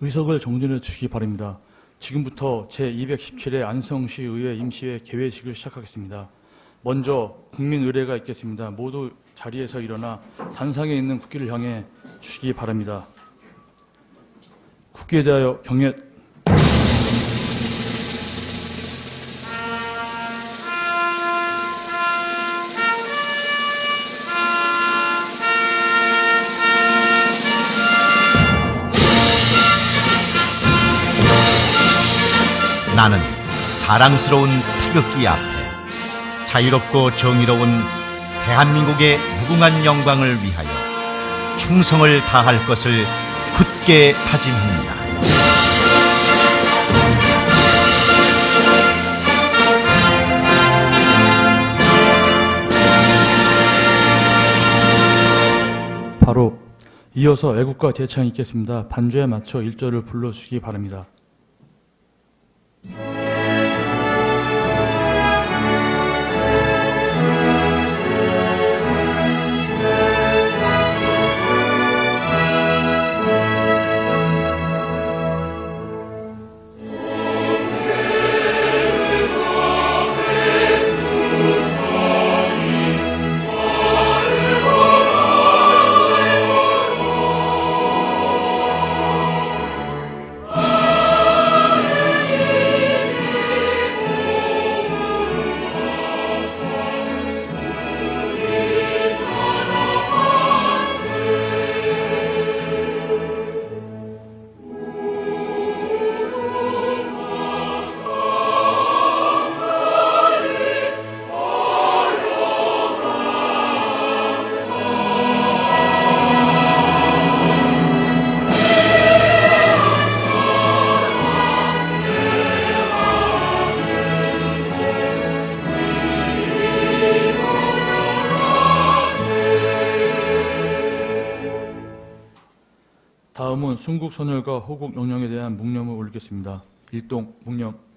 의석을 정돈해 주시기 바랍니다. 지금부터 제217회 안성시의회 임시회 개회식을 시작하겠습니다. 먼저 국민 의례가 있겠습니다. 모두 자리에서 일어나 단상에 있는 국기를 향해 주시기 바랍니다. 국기에 대하여 경례. 나는 자랑스러운 태극기 앞에 자유롭고 정의로운 대한민국의 무궁한 영광을 위하여 충성을 다할 것을 굳게 다짐합니다. 바로 이어서 애국가 대창이 있겠습니다. 반주에 맞춰 1절을 불러주시기 바랍니다. 다음은 순국선열과 호국영령에 대한 묵념을 올리겠습니다. 일동 묵념.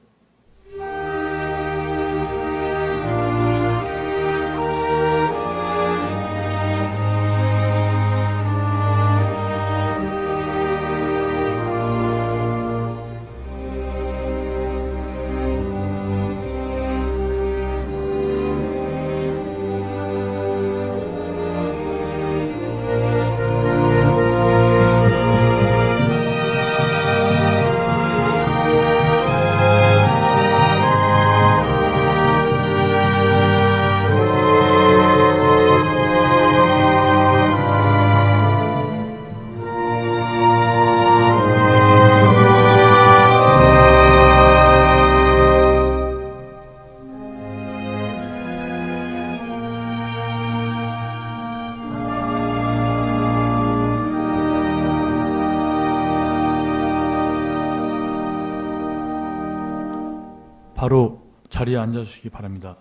바로 자리에 앉아주시기 바랍니다.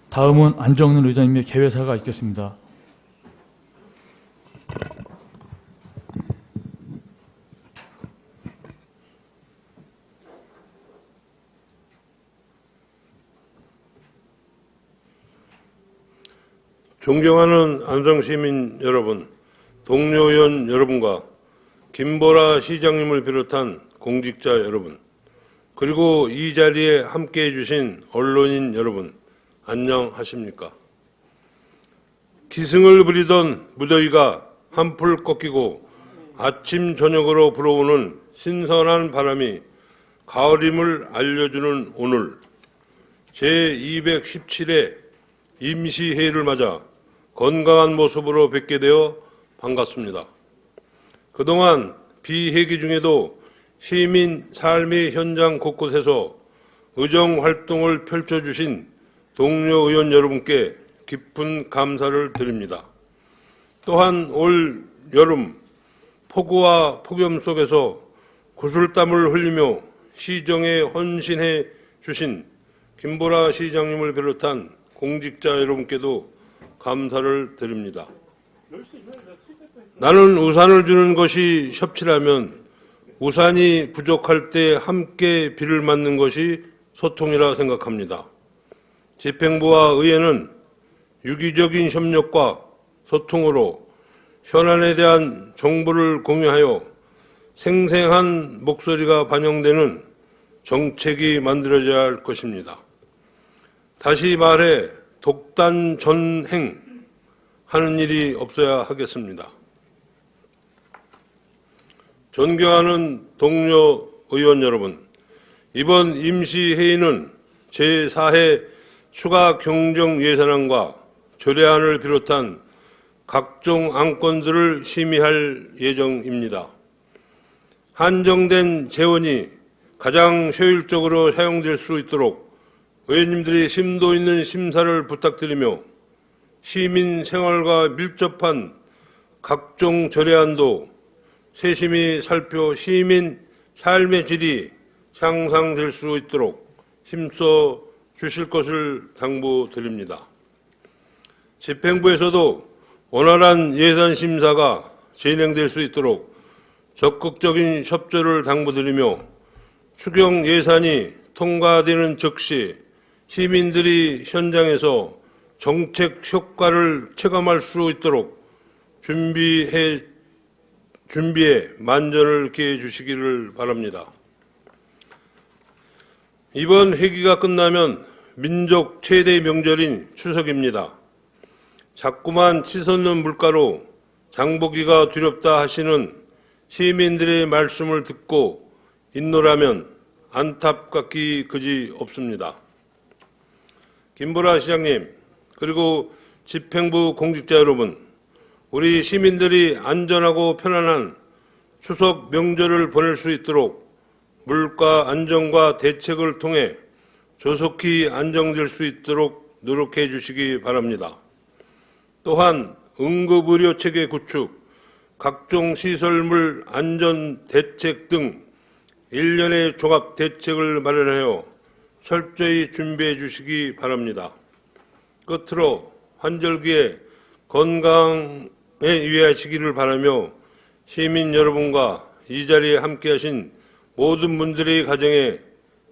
다음은 안정근 의장님의 개회사가 있겠습니다. 존경하는 안성시민 여러분, 동료 의원 여러분과 김보라 시장님을 비롯한 공직자 여러분, 그리고 이 자리에 함께해 주신 언론인 여러분, 안녕하십니까? 기승을 부리던 무더위가 한풀 꺾이고 아침 저녁으로 불어오는 신선한 바람이 가을임을 알려주는 오늘, 제217회 임시회의를 맞아 건강한 모습으로 뵙게 되어 반갑습니다. 그동안 비회기 중에도 시민 삶의 현장 곳곳에서 의정활동을 펼쳐주신 동료 의원 여러분께 깊은 감사를 드립니다. 또한 올 여름 폭우와 폭염 속에서 구슬땀을 흘리며 시정에 헌신해 주신 김보라 시장님을 비롯한 공직자 여러분께도 감사를 드립니다. 나는 우산을 주는 것이 협치라면 우산이 부족할 때 함께 비를 맞는 것이 소통이라 생각합니다. 집행부와 의회는 유기적인 협력과 소통으로 현안에 대한 정보를 공유하여 생생한 목소리가 반영되는 정책이 만들어져야 할 것입니다. 다시 말해 독단 전행 하는 일이 없어야 하겠습니다. 존경하는 동료 의원 여러분, 이번 임시회의는 제4회 추가 경정 예산안과 조례안을 비롯한 각종 안건들을 심의할 예정입니다. 한정된 재원이 가장 효율적으로 사용될 수 있도록 의원님들이 심도 있는 심사를 부탁드리며 시민 생활과 밀접한 각종 조례안도 세심히 살펴 시민 삶의 질이 향상될 수 있도록 힘써 주실 것을 당부드립니다. 집행부에서도 원활한 예산 심사가 진행될 수 있도록 적극적인 협조를 당부드리며 추경 예산이 통과되는 즉시 시민들이 현장에서 정책 효과를 체감할 수 있도록 준비에 만전을 기해 주시기를 바랍니다. 이번 회기가 끝나면 민족 최대 명절인 추석입니다. 자꾸만 치솟는 물가로 장보기가 두렵다 하시는 시민들의 말씀을 듣고 있노라면 안타깝기 그지 없습니다. 김보라 시장님, 그리고 집행부 공직자 여러분, 우리 시민들이 안전하고 편안한 추석 명절을 보낼 수 있도록 물가 안정과 대책을 통해 조속히 안정될 수 있도록 노력해 주시기 바랍니다. 또한 응급의료체계 구축, 각종 시설물 안전 대책 등 일련의 종합 대책을 마련하여 철저히 준비해 주시기 바랍니다. 끝으로 환절기에 건강에 유의하시기를 바라며 시민 여러분과 이 자리에 함께하신 모든 분들의 가정에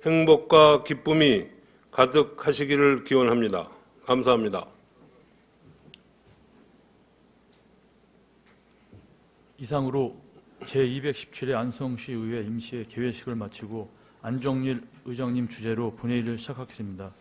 행복과 기쁨이 가득하시기를 기원합니다. 감사합니다. 이상으로 제217회 안성시 의회 임시회 개회식을 마치고 안정일 의장님 주재로 본회의를 시작하겠습니다.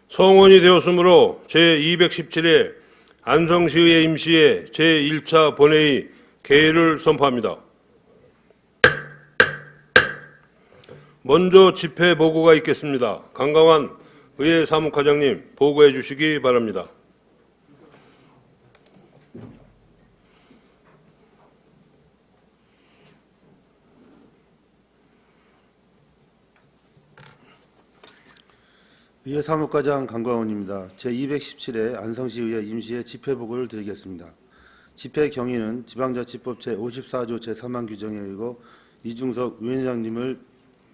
성원이 되었으므로 제217회 안성시의회 임시회 제1차 본회의 개회를 선포합니다. 먼저 집회 보고가 있겠습니다. 강강환 의회 사무과장님 보고해 주시기 바랍니다. 의회 사무과장 강광훈입니다. 제217회 안성시의회 임시회 집회보고를 드리겠습니다. 집회 경위는 지방자치법 제54조 제3항 규정에 의거 이중석 위원장님을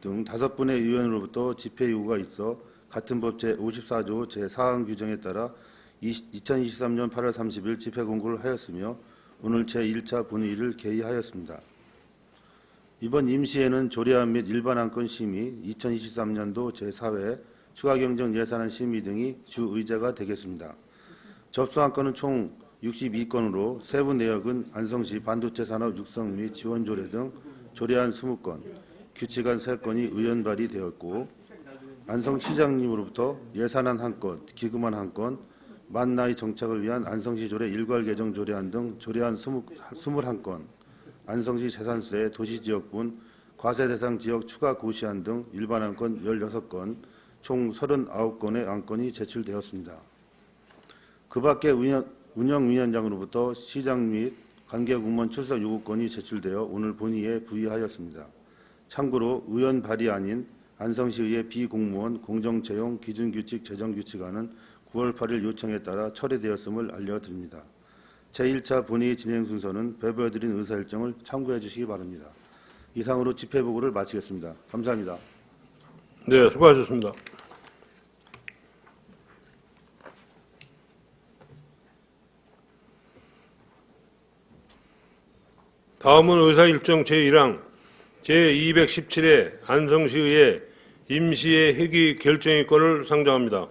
등 5분의 의원으로부터 집회 요구가 있어 같은 법 제54조 제4항 규정에 따라 2023년 8월 30일 집회 공고를 하였으며 오늘 제1차 본회의를 개의하였습니다. 이번 임시회는 조례안 및 일반 안건 심의, 2023년도 제4회 추가경정 예산안 심의 등이 주 의제가 되겠습니다. 접수 안건은 총 62건으로 세부 내역은 안성시 반도체 산업 육성 및 지원 조례 등 조례안 20건, 규칙안 3건이 의원 발의되었고 안성시장님으로부터 예산안 1건, 기금안 1건, 만 나이 정착을 위한 안성시 조례 일괄 개정 조례안 등 조례안 21건, 안성시 재산세 도시지역분 과세 대상 지역 추가 고시안 등 일반 안건 16건, 총 39건의 안건이 제출되었습니다. 그 밖에 운영위원장으로부터 시장 및 관계공무원 출석 요구건이 제출되어 오늘 본회의에 부의하였습니다. 참고로 의원 발의 아닌 안성시의회 비공무원 공정채용 기준규칙 재정규칙안은 9월 8일 요청에 따라 철회되었음을 알려드립니다. 제1차 본회의 진행 순서는 배부해드린 의사일정을 참고해 주시기 바랍니다. 이상으로 집회보고를 마치겠습니다. 감사합니다. 네, 수고하셨습니다. 다음은 의사일정 제1항 제217회 안성시의회 임시의 회기 결정의권을 상정합니다.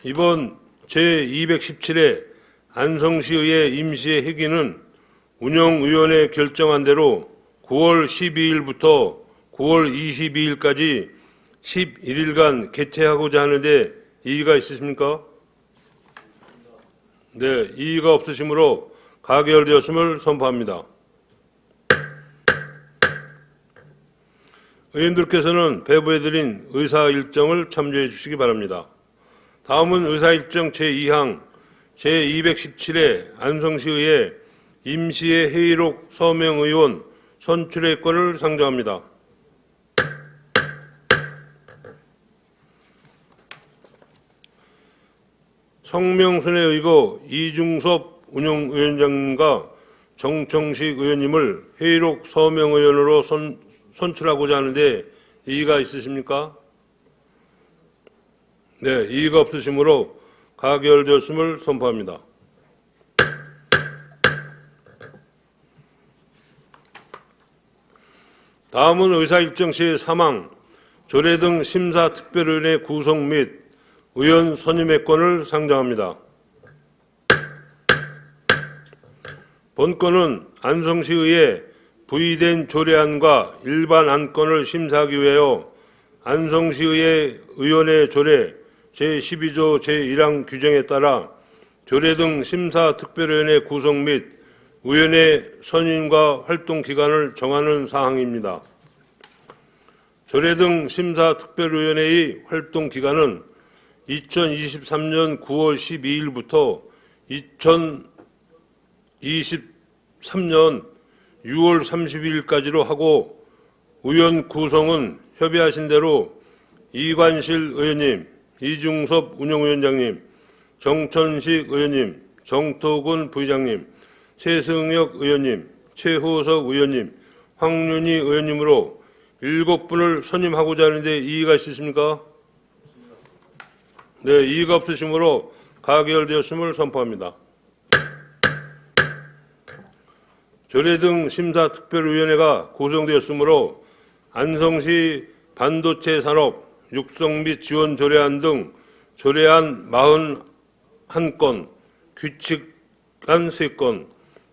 이번 제217회 안성시의회 임시의 회기는 운영위원회 결정한 대로 9월 12일부터 9월 22일까지 11일간 개최하고자 하는데 이의가 있으십니까? 네, 이의가 없으시므로 가결되었음을 선포합니다. 의원들께서는 배부해드린 의사일정을 참조해 주시기 바랍니다. 다음은 의사일정 제2항 제217회 안성시의회 임시의 회의록 서명의원 선출의 건을 상정합니다. 성명순에 의거 이중섭 운영위원장님과 정청식 의원님을 회의록 서명의원으로 선출하고자 하는데 이의가 있으십니까? 네, 이의가 없으시므로 가결되었음을 선포합니다. 다음은 의사일정 제3항 조례 등 심사특별위원회 구성 및 의원 선임의 건을 상정합니다. 본 건은 안성시의회 부의된 조례안과 일반 안건을 심사하기 위하여 안성시의회 의원회 조례 제12조 제1항 규정에 따라 조례 등 심사특별위원회 구성 및 의원회 선임과 활동 기간을 정하는 사항입니다. 조례 등 심사특별위원회의 활동 기간은 2023년 9월 12일부터 2023년 6월 30일까지로 하고 의원 구성은 협의하신 대로 이관실 의원님, 이중섭 운영위원장님, 정천식 의원님, 정토근 부의장님, 최승혁 의원님, 최호석 의원님, 황윤희 의원님으로 7분을 선임하고자 하는데 이의가 있으십니까? 네, 이의가 없으시므로 가결되었음을 선포합니다. 조례 등 심사특별위원회가 구성되었으므로 안성시 반도체 산업 육성 및 지원 조례안 등 조례안 41건, 규칙안 3건,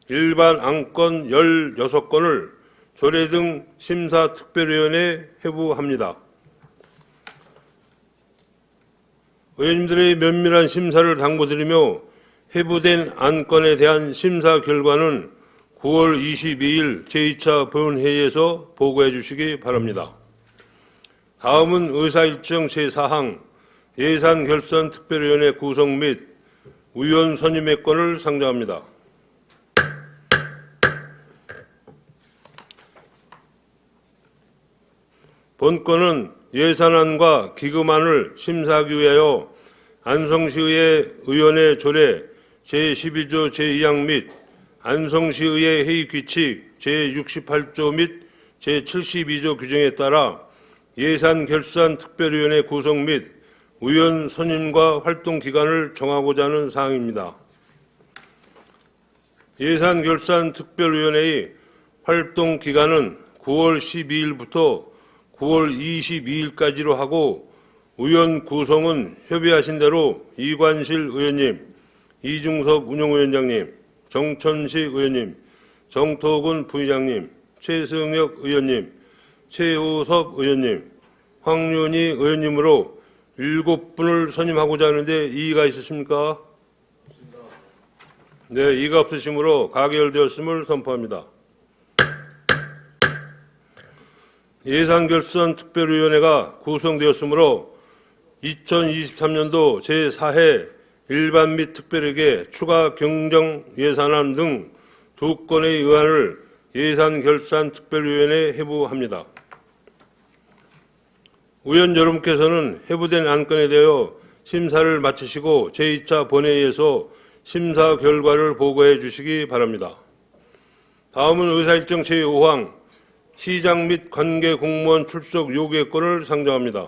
일반 안건 16건을 조례 등 심사특별위원회에 회부합니다. 의원님들의 면밀한 심사를 당부드리며 회부된 안건에 대한 심사 결과는 9월 22일 제2차 본회의에서 보고해 주시기 바랍니다. 다음은 의사일정 제4항 예산결산특별위원회 구성 및 의원 선임의 건을 상정합니다. 본 건은 예산안과 기금안을 심사하기 위하여 안성시의회 의원회 조례 제12조 제2항 및 안성시의회 회의규칙 제68조 및 제72조 규정에 따라 예산결산특별위원회 구성 및 의원 선임과 활동 기간을 정하고자 하는 사항입니다. 예산결산특별위원회의 활동 기간은 9월 12일부터 9월 22일까지로 하고 의원 구성은 협의하신 대로 이관실 의원님, 이중섭 운영위원장님, 정천식 의원님, 정토근 부의장님, 최승혁 의원님, 최호섭 의원님, 황윤희 의원님으로 7분을 선임하고자 하는데 이의가 있으십니까? 네, 이의가 없으시므로 가결되었음을 선포합니다. 예산결산특별위원회가 구성되었으므로 2023년도 제4회 일반 및 특별회계 추가 경정 예산안 등 2건의 의안을 예산결산특별위원회에 회부합니다. 의원 여러분께서는 회부된 안건에 대하여 심사를 마치시고 제2차 본회의에서 심사 결과를 보고해 주시기 바랍니다. 다음은 의사일정 제5항 시장 및 관계 공무원 출석 요구권을 상정합니다.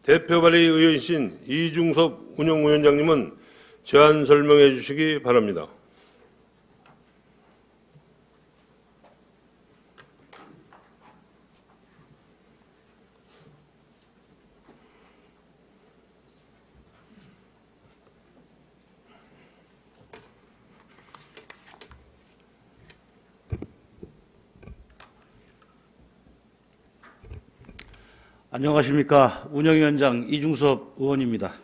대표 발의 의원이신 이중섭 운영위원장님은 제안 설명해 주시기 바랍니다. 안녕하십니까. 운영위원장 이중섭 의원입니다.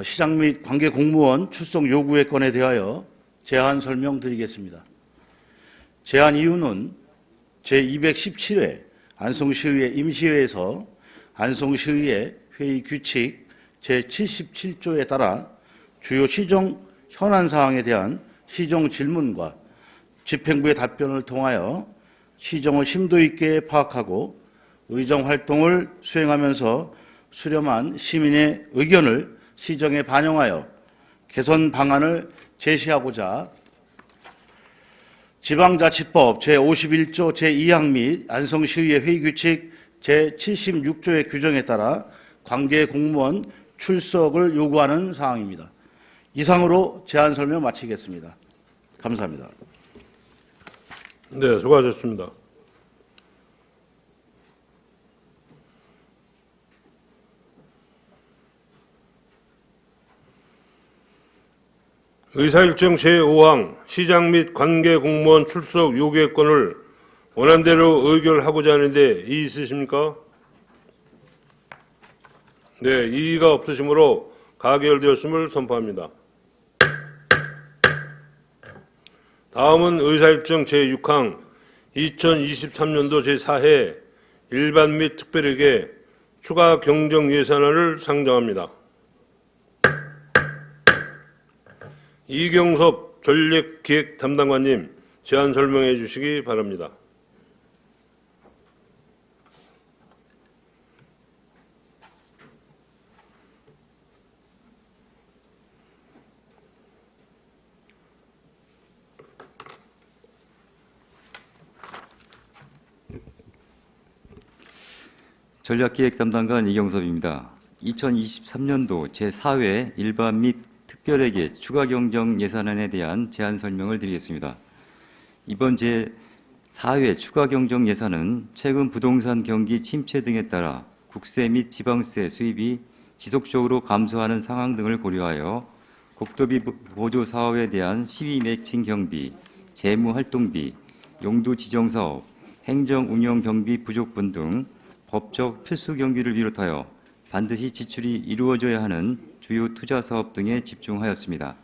시장 및 관계 공무원 출석 요구에 건에 대하여 제안 설명드리겠습니다. 제안 이유는 제217회 안성시의회 임시회에서 안성시의회 회의 규칙 제77조에 따라 주요 시정 현안 사항에 대한 시정 질문과 집행부의 답변을 통하여 시정을 심도 있게 파악하고 의정 활동을 수행하면서 수렴한 시민의 의견을 시정에 반영하여 개선 방안을 제시하고자 지방자치법 제51조 제2항 및 안성시의회 회의규칙 제76조의 규정에 따라 관계 공무원 출석을 요구하는 사항입니다. 이상으로 제안 설명 마치겠습니다. 감사합니다. 네, 수고하셨습니다. 의사일정 제5항 시장 및 관계 공무원 출석 요구권을 원안대로 의결하고자 하는데 이의 있으십니까? 네, 이의가 없으시므로 가결되었음을 선포합니다. 다음은 의사일정 제6항 2023년도 제4회 일반 및 특별회계 추가 경정 예산안을 상정합니다. 이경섭 전략기획 담당관님, 제안 설명해 주시기 바랍니다. 전략기획 담당관 이경섭입니다. 2023년도 제4회 일반 및 특별회계 추가 경정 예산안에 대한 제안 설명을 드리겠습니다. 이번 제4회 추가 경정 예산은 최근 부동산 경기 침체 등에 따라 국세 및 지방세 수입이 지속적으로 감소하는 상황 등을 고려하여 국도비 보조 사업에 대한 시비 매칭 경비, 재무 활동비, 용도 지정 사업, 행정 운영 경비 부족분 등 법적 필수 경비를 비롯하여 반드시 지출이 이루어져야 하는 주요 투자 사업 등에 집중하였습니다.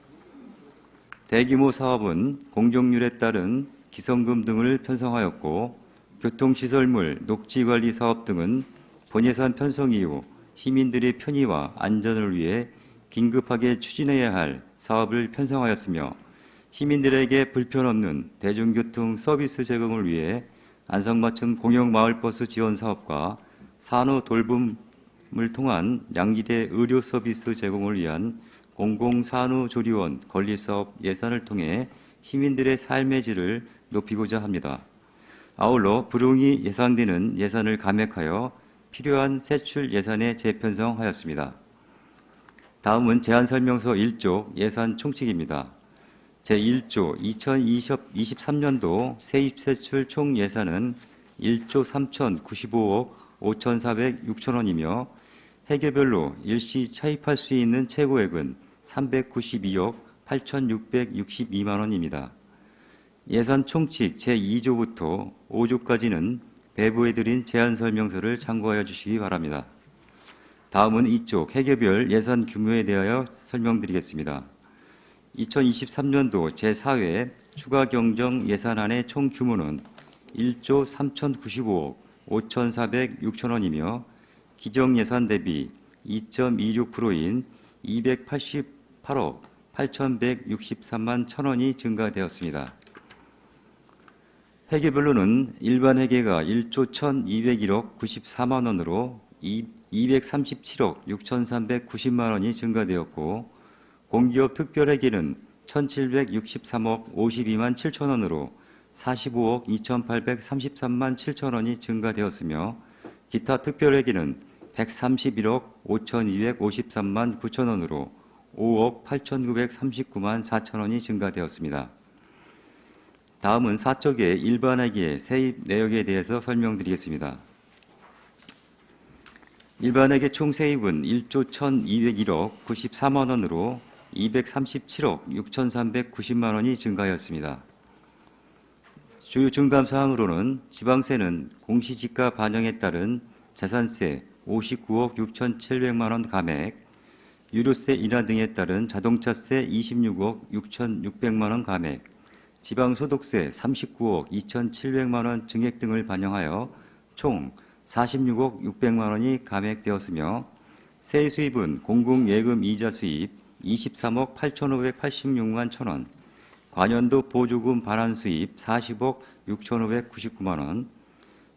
대규모 사업은 공정률에 따른 기성금 등을 편성하였고 교통시설물, 녹지관리 사업 등은 본예산 편성 이후 시민들의 편의와 안전을 위해 긴급하게 추진해야 할 사업을 편성하였으며 시민들에게 불편 없는 대중교통 서비스 제공을 위해 안성맞춤 공영마을버스 지원 사업과 산후 돌봄을 통한 양질의 의료 서비스 제공을 위한 공공산후조리원 건립사업 예산을 통해 시민들의 삶의 질을 높이고자 합니다. 아울러 불응이 예상되는 예산을 감액하여 필요한 세출 예산에 재편성하였습니다. 다음은 제안설명서 1조 예산 총칙입니다. 제1조 2023년도 세입세출 총 예산은 1조 3,095억 5,406천 원이며 회계별로 일시 차입할 수 있는 최고액은 392억 8,662만 원입니다. 예산 총칙 제2조부터 5조까지는 배부해드린 제안설명서를 참고하여 주시기 바랍니다. 다음은 이쪽 회계별 예산 규모에 대하여 설명드리겠습니다. 2023년도 제4회 추가 경정 예산안의 총 규모는 1조 3,095억 5,406천 원이며 기정 예산 대비 2.26%인 288억 8,163만 천 원이 증가되었습니다. 회계별로는 일반 회계가 1조 1,201억 94만 원으로 237억 6,390만 원이 증가되었고 공기업 특별회계는 1,763억 52만 7천 원으로 45억 2,833만 7천 원이 증가되었으며 기타 특별회계는 131억 5,253만 9천 원으로 5억 8,939만 4천 원이 증가되었습니다. 다음은 사적의 일반회계 세입 내역에 대해서 설명드리겠습니다. 일반회계 총 세입은 1조 1,201억 94만 원으로 237억 6,390만 원이 증가하였습니다. 주요 증감 사항으로는 지방세는 공시지가 반영에 따른 자산세 59억 6,700만 원 감액, 유류세 인하 등에 따른 자동차세 26억 6,600만 원 감액, 지방소득세 39억 2,700만 원 증액 등을 반영하여 총 46억 600만 원이 감액되었으며 세의 수입은 공공예금 이자 수입 23억 8,586만 1천 원, 관연도 보조금 반환 수입 40억 6,599만 원,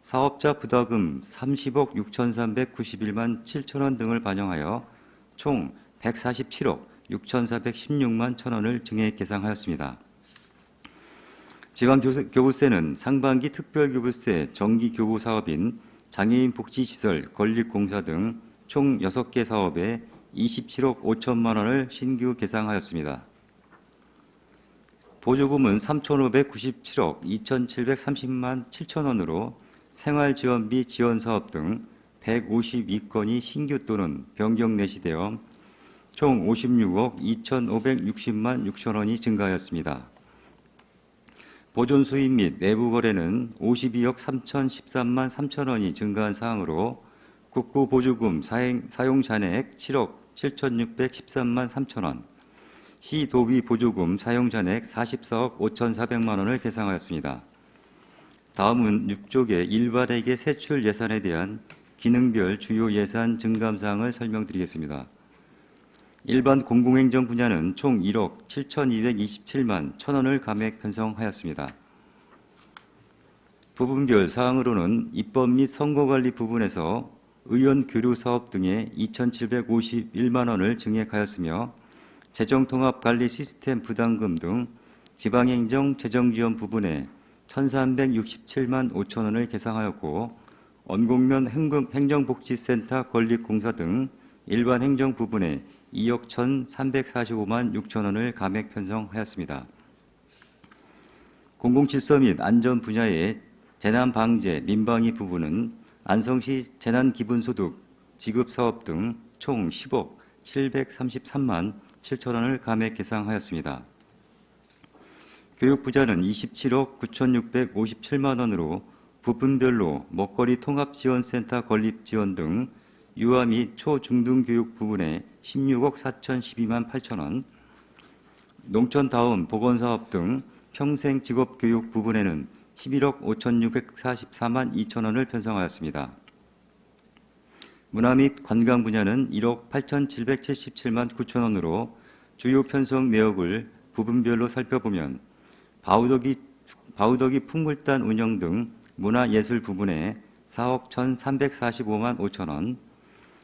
사업자 부담금 30억 6,391만 7천 원 등을 반영하여 총 147억 6,416만 1천 원을 증액 계상하였습니다. 지방교부세는 상반기 특별교부세 정기교부 사업인 장애인 복지시설 건립공사 등 총 6개 사업에 27억 5천만 원을 신규 계상하였습니다. 보조금은 3,597억 2,730만 7천 원으로 생활지원비 지원사업 등 152건이 신규 또는 변경 내시되어 총 56억 2,560만 6천 원이 증가하였습니다. 보존 수입 및 내부 거래는 52억 3,013만 3천 원이 증가한 사항으로 국고 보조금 사용 잔액 7억 7,613만 3천 원, 시 도비 보조금 사용 잔액 44억 5,400만 원을 계상하였습니다. 다음은 6조의 일반회계 세출 예산에 대한 기능별 주요 예산 증감 사항을 설명드리겠습니다. 일반 공공행정 분야는 총 1억 7,227만 1천 원을 감액 편성하였습니다. 부분별 사항으로는 입법 및 선거관리 부분에서 의원 교류 사업 등에 2,751만 원을 증액하였으며 재정통합관리 시스템 부담금 등 지방행정 재정지원 부분에 1,367만 5천 원을 계상하였고 언곡면 행정복지센터 건립공사 등 일반 행정 부분에 2억 1,345만 6천 원을 감액 편성하였습니다. 공공질서 및 안전 분야의 재난방재 민방위 부분은 안성시 재난기본소득 지급사업 등 총 10억 733만 7천 원을 감액 계상하였습니다. 교육부자는 27억 9,657만 원으로 부분별로 먹거리 통합지원센터 건립 지원 등 유아 및 초중등교육 부분에 16억 4,012만 8천 원, 농촌다운 보건사업 등 평생직업교육 부분에는 11억 5,644만 2천 원을 편성하였습니다. 문화 및 관광 분야는 1억 8,777만 9천 원으로 주요 편성 내역을 부분별로 살펴보면 바우더기 풍물단 운영 등 문화예술 부분에 4억 1,345만 5천 원,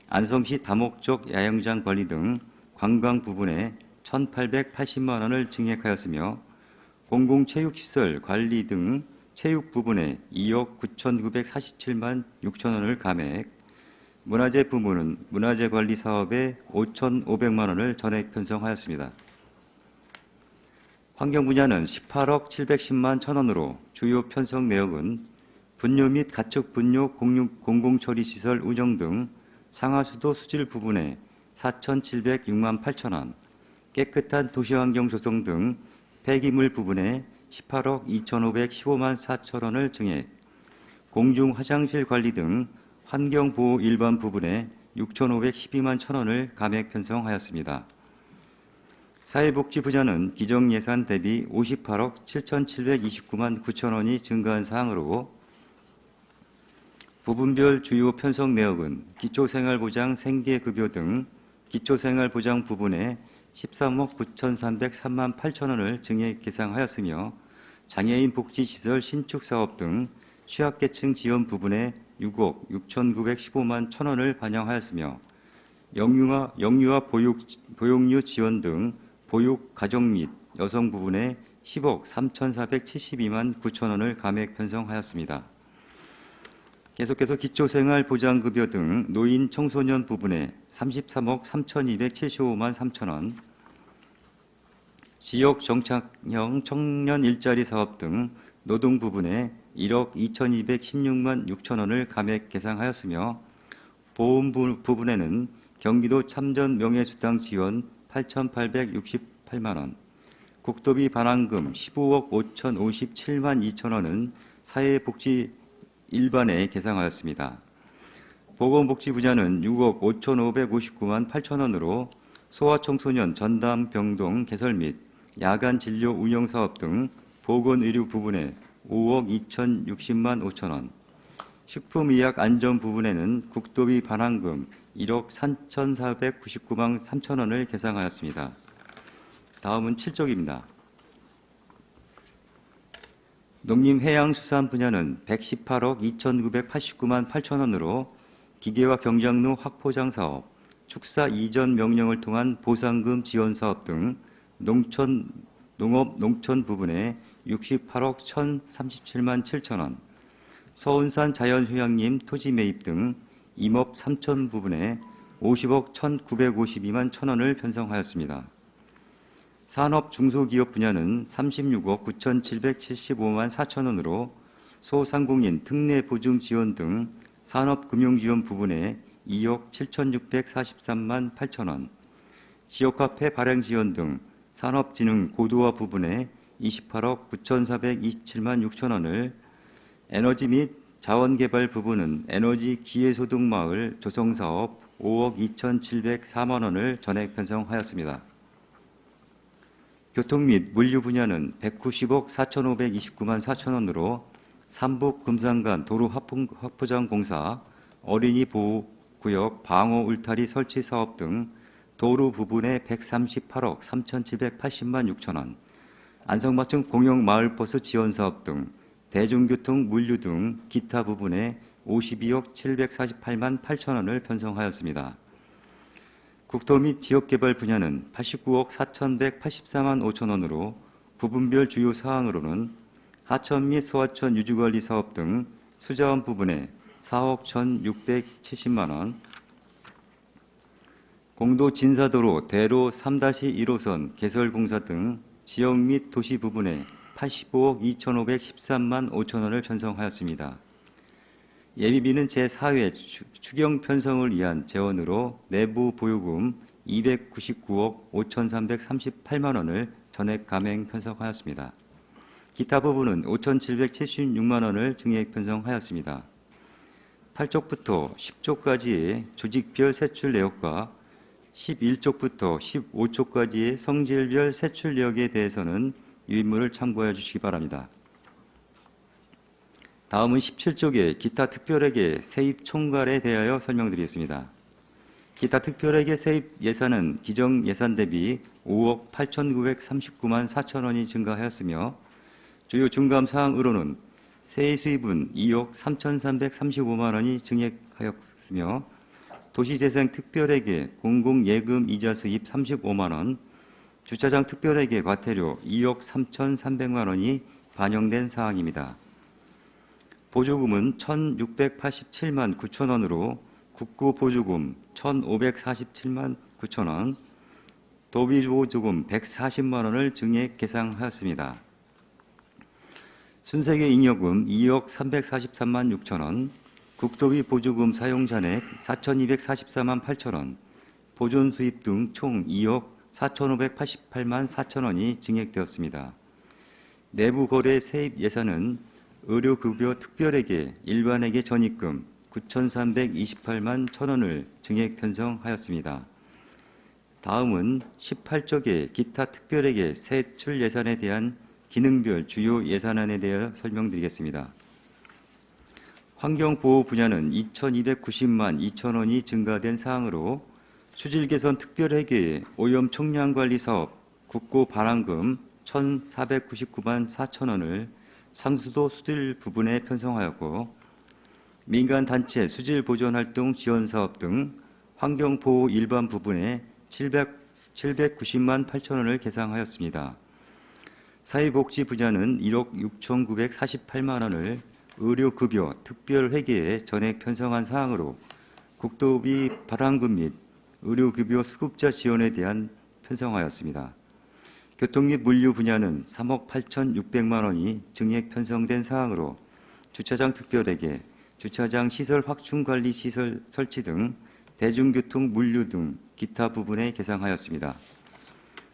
안성시 다목적 야영장 관리 등 관광 부분에 1,880만 원을 증액하였으며 공공체육시설 관리 등 체육 부분에 2억 9,947만 6천 원을 감액, 문화재 부문은 문화재 관리 사업에 5,500만 원을 전액 편성하였습니다. 환경 분야는 18억 710만 1천 원으로 주요 편성 내역은 분뇨 및 가축 분뇨 공공처리시설 운영 등 상하수도 수질 부분에 4,706만 8천 원, 깨끗한 도시환경 조성 등 폐기물 부분에 18억 2,515만 4천 원을 증액, 공중 화장실 관리 등 환경보호 일반 부분에 6,512만 1천 원을 감액 편성하였습니다. 사회복지부자는 기정예산 대비 58억 7,729만 9천 원이 증가한 사항으로 부분별 주요 편성 내역은 기초생활보장 생계급여 등 기초생활보장 부분에 13억 9,303만 8천 원을 증액 계상하였으며 장애인 복지시설 신축사업 등 취약계층 지원 부분에 6억 6,915만 1천 원을 반영하였으며 영유아 보육료 지원 등 보육 가정 및 여성 부분에 10억 3,472만 9천 원을 감액 편성하였습니다. 계속해서 기초생활보장급여 등 노인 청소년 부분에 33억 3,275만 3천 원, 지역 정착형 청년 일자리 사업 등 노동 부분에 1억 2,216만 6천 원을 감액 계상하였으며 보험 부분에는 경기도 참전 명예수당 지원 8,868만 원, 국도비 반환금 15억 5,057만 2천 원은 사회복지 일반에 계상하였습니다. 보건복지 분야는 6억 5,559만 8천 원으로 소아청소년 전담 병동 개설 및 야간 진료 운영 사업 등 보건의료 부분에 5억 2,060만 5천 원, 식품의약 안전 부분에는 국도비 반환금 1억 3,499만 3천 원을 계상하였습니다. 다음은 7쪽입니다. 농림해양수산 분야는 118억 2,989만 8천 원으로 기계화 경작로 확포장 사업, 축사 이전 명령을 통한 보상금 지원 사업 등 농업 농촌 부분에 68억 1,037만 7천 원, 서운산 자연휴양림 토지 매입 등 임업 3천 부분에 50억 1,952만 1천 원을 편성하였습니다. 산업 중소기업 분야는 36억 9,775만 4천 원으로 소상공인 특례 보증 지원 등 산업금융지원 부분에 2억 7,643만 8천 원, 지역화폐 발행 지원 등 산업진흥 고도화 부분에 28억 9,427만 6천 원을, 에너지 및 자원개발 부분은 에너지 기회소득마을 조성사업 5억 2,704만 원을 전액 편성하였습니다. 교통 및 물류 분야는 190억 4,529만 4천 원으로 삼북 금산간 도로 확포장 공사, 어린이 보호구역 방어 울타리 설치 사업 등 도로 부분에 138억 3,780만 6천 원, 안성맞춤 공영 마을버스 지원 사업 등 대중교통 물류 등 기타 부분에 52억 748만 8천 원을 편성하였습니다. 국토 및 지역개발 분야는 89억 4,184만 5천 원으로 부분별 주요 사항으로는 하천 및 소하천 유지관리 사업 등 수자원 부분에 4억 1,670만 원, 공도 진사도로 대로 3-1호선 개설 공사 등 지역 및 도시 부분에 85억 2,513만 5천 원을 편성하였습니다. 예비비는 제4회 추경 편성을 위한 재원으로 내부 보유금 299억 5,338만 원을 전액 감행 편성하였습니다. 기타 부분은 5,776만 원을 증액 편성하였습니다. 8쪽부터 10쪽까지의 조직별 세출 내역과 11쪽부터 15쪽까지의 성질별 세출 내역에 대해서는 유인물을 참고해 주시기 바랍니다. 다음은 17쪽의 기타 특별회계 세입 총괄에 대하여 설명드리겠습니다. 기타 특별회계 세입 예산은 기정 예산 대비 5억 8,939만 4천 원이 증가하였으며 주요 중감 사항으로는 세입 수입은 2억 3,335만 원이 증액하였으며 도시재생 특별회계 공공예금 이자 수입 35만 원, 주차장 특별회계 과태료 2억 3,300만 원이 반영된 사항입니다. 보조금은 1,687만 9천 원으로 국고 보조금 1,547만 9천 원, 도비 보조금 140만 원을 증액 계상하였습니다. 순세계 잉여금 2억 343만 6천 원, 국도비 보조금 사용 잔액 4,244만 8천 원, 보존 수입 등 총 2억 4,588만 4천 원이 증액되었습니다. 내부 거래 세입 예산은 의료급여 특별회계 일반회계 전입금 9,328만 1천 원을 증액 편성하였습니다. 다음은 18쪽의 기타 특별회계 세출 예산에 대한 기능별 주요 예산안에 대해 설명드리겠습니다. 환경보호 분야는 2,290만 2천 원이 증가된 사항으로 수질개선 특별회계의 오염 총량관리 사업 국고 반환금 1,499만 4천 원을 상수도 수질 부분에 편성하였고 민간단체 수질 보존활동 지원사업 등 환경보호 일반 부분에 790만 8천 원을 계상하였습니다. 사회복지 분야는 1억 6,948만 원을 의료급여 특별회계에 전액 편성한 사항으로 국도비 반환금 및 의료급여 수급자 지원에 대한 편성하였습니다. 교통 및 물류 분야는 3억 8,600만 원이 증액 편성된 사항으로 주차장 특별회계, 주차장 시설 확충 관리 시설 설치 등 대중교통 물류 등 기타 부분에 계상하였습니다.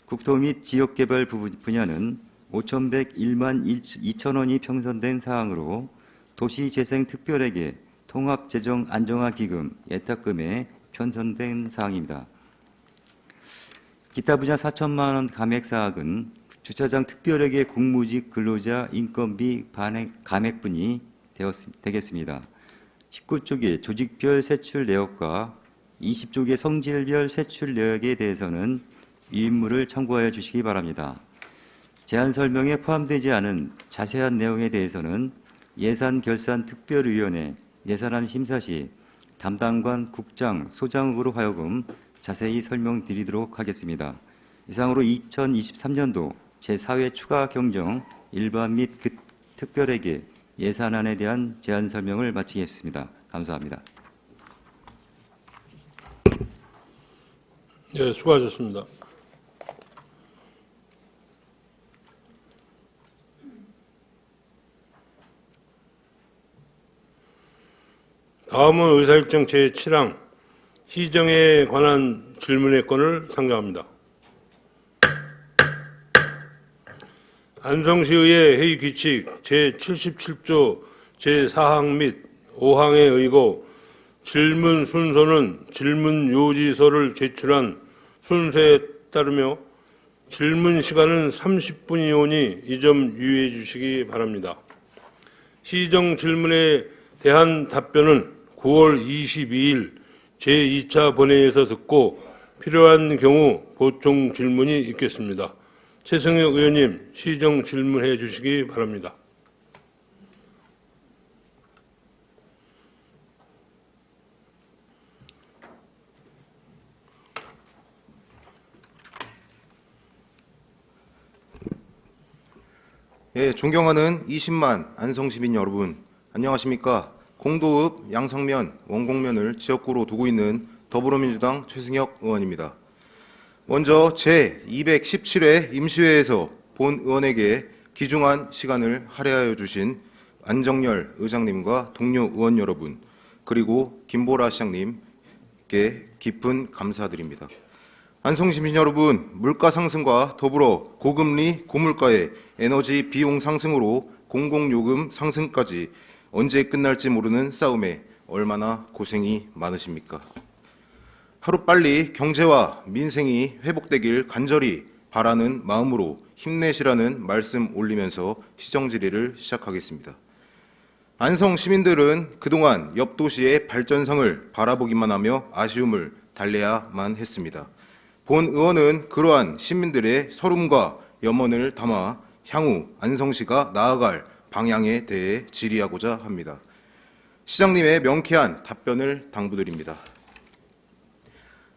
국토 및 지역개발 분야는 5,101만 2천 원이 편성된 사항으로 도시재생 특별회계, 통합재정안정화기금, 예탁금에 편성된 사항입니다. 기타 분야 4천만 원 감액 사항은 주차장 특별회계 국무직 근로자 인건비 감액분이 되겠습니다. 19쪽의 조직별 세출 내역과 20쪽의 성질별 세출 내역에 대해서는 위임물을 참고하여 주시기 바랍니다. 제안 설명에 포함되지 않은 자세한 내용에 대해서는 예산결산특별위원회 예산안 심사 시 담당관 국장, 소장으로 하여금 자세히 설명드리도록 하겠습니다. 이상으로 2023년도 제4회 추가 경정 일반 및 특별회계 예산안에 대한 제안 설명을 마치겠습니다. 감사합니다. 네, 수고하셨습니다. 다음은 의사일정 제7항 시정에 관한 질문의 건을 상정합니다. 안성시의회 회의 규칙 제77조 제4항 및 5항에 의거 질문 순서는 질문 요지서를 제출한 순서에 따르며 질문 시간은 30분이오니 이 점 유의해 주시기 바랍니다. 시정 질문에 대한 답변은 9월 22일 제2차 본회의에서 듣고 필요한 경우 보충 질문이 있겠습니다. 최승혁 의원님, 시정 질문해 주시기 바랍니다. 예, 존경하는 20만 안성시민 여러분, 안녕하십니까? 공도읍 양성면, 원곡면을 지역구로 두고 있는 더불어민주당 최승혁 의원입니다. 먼저 제217회 임시회에서 본 의원에게 귀중한 시간을 할애하여 주신 안정열 의장님과 동료 의원 여러분, 그리고 김보라 시장님께 깊은 감사드립니다. 안성시민 여러분, 물가 상승과 더불어 고금리, 고물가의 에너지 비용 상승으로 공공요금 상승까지 언제 끝날지 모르는 싸움에 얼마나 고생이 많으십니까? 하루빨리 경제와 민생이 회복되길 간절히 바라는 마음으로 힘내시라는 말씀 올리면서 시정 질의를 시작하겠습니다. 안성 시민들은 그동안 옆 도시의 발전상을 바라보기만 하며 아쉬움을 달래야만 했습니다. 본 의원은 그러한 시민들의 서름과 염원을 담아 향후 안성시가 나아갈 방향에 대해 질의하고자 합니다. 시장님의 명쾌한 답변을 당부드립니다.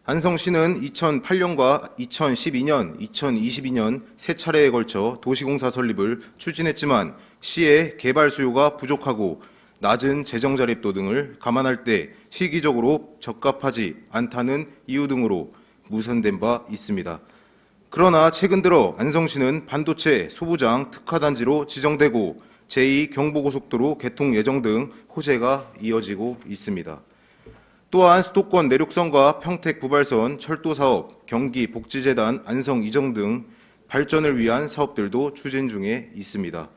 안성시는 2008년과 2012년, 2022년 세 차례에 걸쳐 도시공사 설립을 추진했지만 시의 개발 수요가 부족하고 낮은 재정 자립도 등을 감안할 때 시기적으로 적합하지 않다는 이유 등으로 무산된 바 있습니다. 그러나 최근 들어 안성시는 반도체 소부장 특화단지로 지정되고 제2경부고속도로 개통 예정 등 호재가 이어지고 있습니다. 또한 수도권 내륙선과 평택 부발선 철도사업, 경기복지재단 안성 이정 등 발전을 위한 사업들도 추진 중에 있습니다.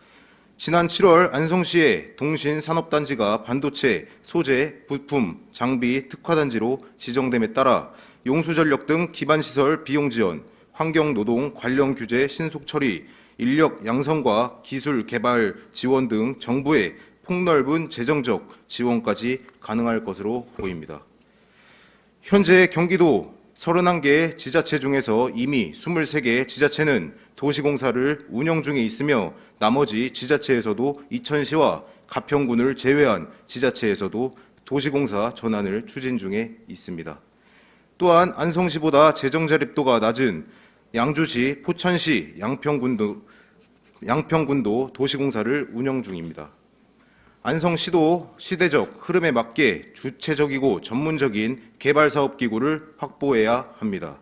지난 7월 안성시의 동신산업단지가 반도체, 소재, 부품, 장비 특화단지로 지정됨에 따라 용수전력 등 기반시설 비용 지원, 환경노동 관련 규제 신속 처리, 인력 양성과 기술 개발 지원 등 정부의 폭넓은 재정적 지원까지 가능할 것으로 보입니다. 현재 경기도 31개 지자체 중에서 이미 23개 지자체는 도시공사를 운영 중에 있으며 나머지 지자체에서도 이천시와 가평군을 제외한 지자체에서도 도시공사 전환을 추진 중에 있습니다. 또한 안성시보다 재정 자립도가 낮은 양주시, 포천시, 양평군도 도시공사를 운영 중입니다. 안성시도 시대적 흐름에 맞게 주체적이고 전문적인 개발사업기구를 확보해야 합니다.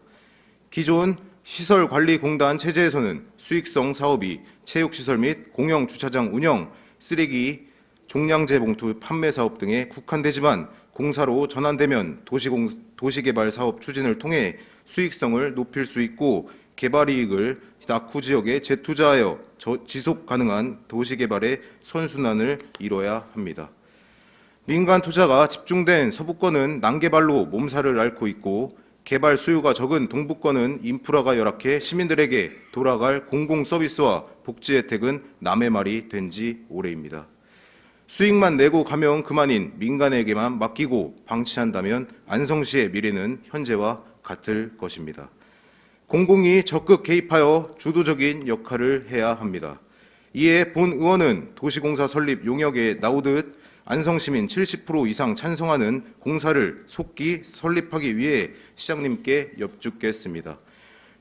기존 시설관리공단 체제에서는 수익성 사업이 체육시설 및 공영주차장 운영, 쓰레기, 종량제 봉투 판매 사업 등에 국한되지만 공사로 전환되면 도시개발 사업 추진을 통해 수익성을 높일 수 있고 개발 이익을 낙후 지역에 재투자하여 지속 가능한 도시개발의 선순환을 이뤄야 합니다. 민간 투자가 집중된 서부권은 난개발로 몸살을 앓고 있고 개발 수요가 적은 동부권은 인프라가 열악해 시민들에게 돌아갈 공공 서비스와 복지 혜택은 남의 말이 된 지 오래입니다. 수익만 내고 가면 그만인 민간에게만 맡기고 방치한다면 안성시의 미래는 현재와 같을 것입니다. 공공이 적극 개입하여 주도적인 역할을 해야 합니다. 이에 본 의원은 도시공사 설립 용역에 나오듯 안성시민 70% 이상 찬성하는 공사를 속기 설립하기 위해 시장님께 여쭙겠습니다.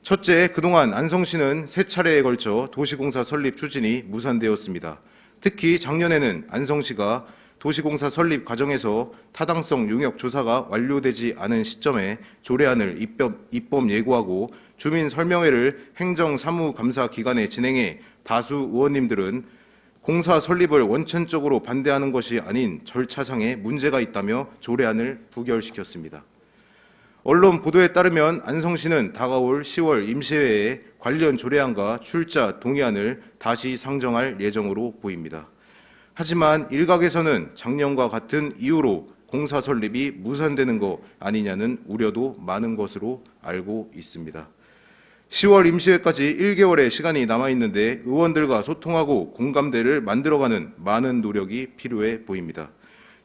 첫째, 그동안 안성시는 3차례에 걸쳐 도시공사 설립 추진이 무산되었습니다. 특히 작년에는 안성시가 도시공사 설립 과정에서 타당성 용역 조사가 완료되지 않은 시점에 조례안을 입법 예고하고 주민 설명회를 행정사무감사 기간에 진행해 다수 의원님들은 공사 설립을 원천적으로 반대하는 것이 아닌 절차상의 문제가 있다며 조례안을 부결시켰습니다. 언론 보도에 따르면 안성시는 다가올 10월 임시회에 관련 조례안과 출자 동의안을 다시 상정할 예정으로 보입니다. 하지만 일각에서는 작년과 같은 이유로 공사 설립이 무산되는 거 아니냐는 우려도 많은 것으로 알고 있습니다. 10월 임시회까지 1개월의 시간이 남아있는데 의원들과 소통하고 공감대를 만들어가는 많은 노력이 필요해 보입니다.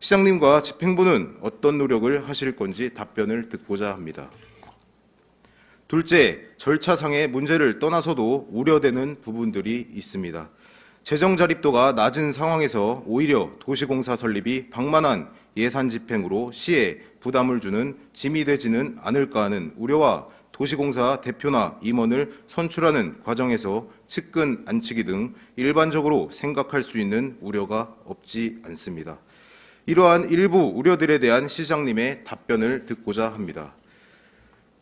시장님과 집행부는 어떤 노력을 하실 건지 답변을 듣고자 합니다. 둘째, 절차상의 문제를 떠나서도 우려되는 부분들이 있습니다. 재정 자립도가 낮은 상황에서 오히려 도시공사 설립이 방만한 예산 집행으로 시에 부담을 주는 짐이 되지는 않을까 하는 우려와 도시공사 대표나 임원을 선출하는 과정에서 측근 안치기 등 일반적으로 생각할 수 있는 우려가 없지 않습니다. 이러한 일부 우려들에 대한 시장님의 답변을 듣고자 합니다.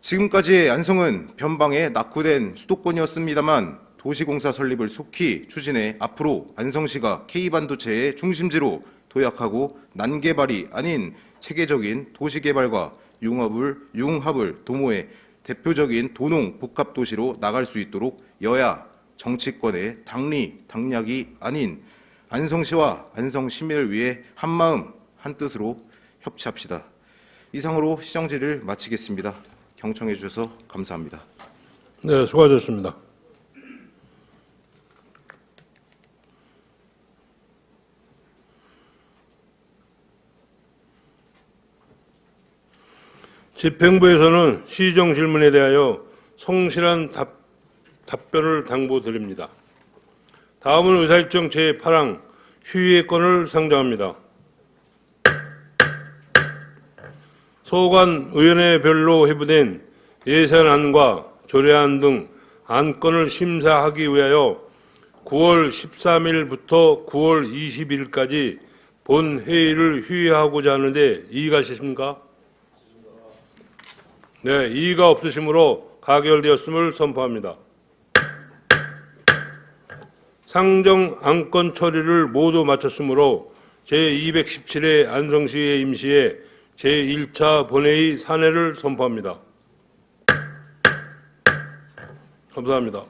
지금까지의 안성은 변방에 낙후된 수도권이었습니다만 도시공사 설립을 속히 추진해 앞으로 안성시가 K반도체의 중심지로 도약하고 난개발이 아닌 체계적인 도시개발과 융합을 도모해 대표적인 도농 복합도시로 나갈 수 있도록 여야 정치권의 당락이 아닌 안성시와 안성 시민을 위해 한마음 한뜻으로 협치합시다. 이상으로 시정질을 마치겠습니다. 경청해 주셔서 감사합니다. 네, 수고하셨습니다. 집행부에서는 시정 질문에 대하여 성실한 답변을 당부드립니다. 다음은 의사일정 제8항 휴의권을 상정합니다. 소관위원회별로 회부된 예산안과 조례안 등 안건을 심사하기 위하여 9월 13일부터 9월 20일까지 본 회의를 휴의하고자 하는데 이의가 있으십니까? 네, 이의가 없으시므로 가결되었음을 선포합니다. 상정 안건 처리를 모두 마쳤으므로 제217회 안성시의 임시회 제1차 본회의 산회를 선포합니다. 감사합니다.